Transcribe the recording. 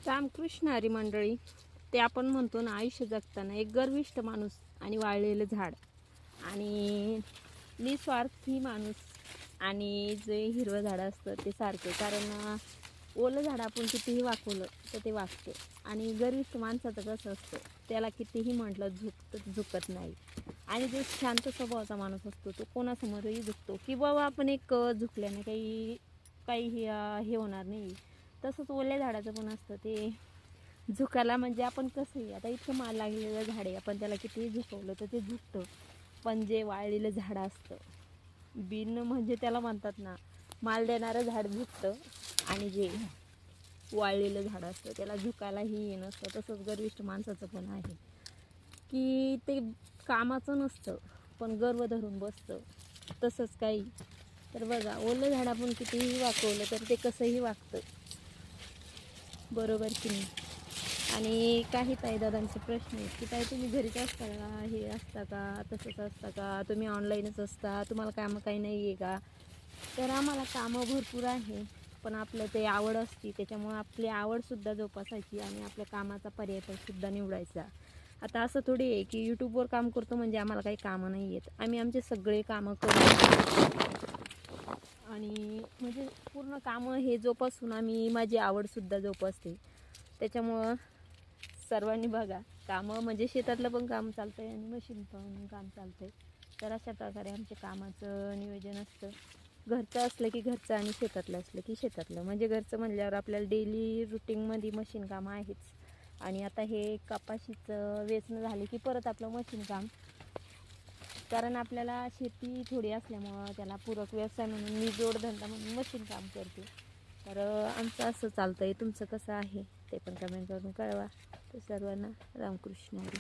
रामकृष्ण हरी मंडळी, ते आपण म्हणतो ना, आयुष्य जगताना एक गर्विष्ठ माणूस आणि वाळलेलं झाड आणि निस्वार्थी माणूस आणि जे हिरवं झाड असतं ते सारखे. कारण ओलं झाड आपण कितीही वाकवलं तर ते वाकते आणि गर्विष्ठ माणसाचं कसं असतं, त्याला कितीही म्हटलं झुकत नाही. आणि जो शांत स्वभावाचा माणूस असतो तो कोणासमोरही झुकतो की बाबा आपण एक झुकल्याने काही हे होणार नाही. तसंच ओल्या झाडाचं पण असतं, ते झुकायला म्हणजे आपण कसंही, आता इतकं माल लागलेलं झाड आहे, आपण त्याला कितीही झुकवलं तर ते झुकतं. पण जे वाळलेलं झाड असतं, बिन म्हणजे त्याला म्हणतात ना, माल देणारं झाड झुकतं आणि जे वाळलेलं झाड असतं त्याला झुकायलाही नसतं. तसंच गर्विष्ठ माणसाचं पण आहे की ते कामाचं नसतं पण गर्व धरून बसतं. तसंच काही तर बघा, ओलं झाड आपण कितीही वाकवलं तर ते कसंही वागतं, बरोबर की नाही. आणि काही ताई दादांचे प्रश्न आहेत की ताई तुम्ही घरीच असता का, हे असता का, तसंच असता का, तुम्ही ऑनलाईनच असता, तुम्हाला कामं काही नाही आहे का. तर आम्हाला कामं भरपूर आहे, पण आपलं ते आवड असते, त्याच्यामुळं आपली आवडसुद्धा जोपासायची आणि आपल्या कामाचा पर्यायसुद्धा निवडायचा. आता असं थोडी आहे की यूट्यूबवर काम करतो म्हणजे आम्हाला काही कामं नाही आहेत. आम्ही आमचे सगळे कामं करतो आणि म्हणजे पूर्ण कामं हे जोपासून आम्ही माझी आवडसुद्धा जोपासते. त्याच्यामुळं सर्वांनी बघा, कामं म्हणजे शेतातलं पण काम चालतं आहे आणि मशीन पण काम चालतं आहे. तर अशा प्रकारे आमचे कामाचं नियोजन असतं. घरचं असलं की घरचं आणि शेतातलं असलं की शेतातलं. म्हणजे घरचं म्हणल्यावर आपल्याला डेली रुटीनमध्ये मशीन काम आहेच. आणि आता हे कपाशीचं वेचणं झाले की परत आपलं मशीन काम. कारण आपल्याला शेती थोडी असल्यामुळं त्याला पूरक व्यवसाय म्हणून मी जोडधंदा म्हणून मशीन काम करते. तर आमचं असं चालतं आहे. तुमचं कसं आहे ते पण कमेंट करून कळवा. तर सर्वांना रामकृष्ण हरी.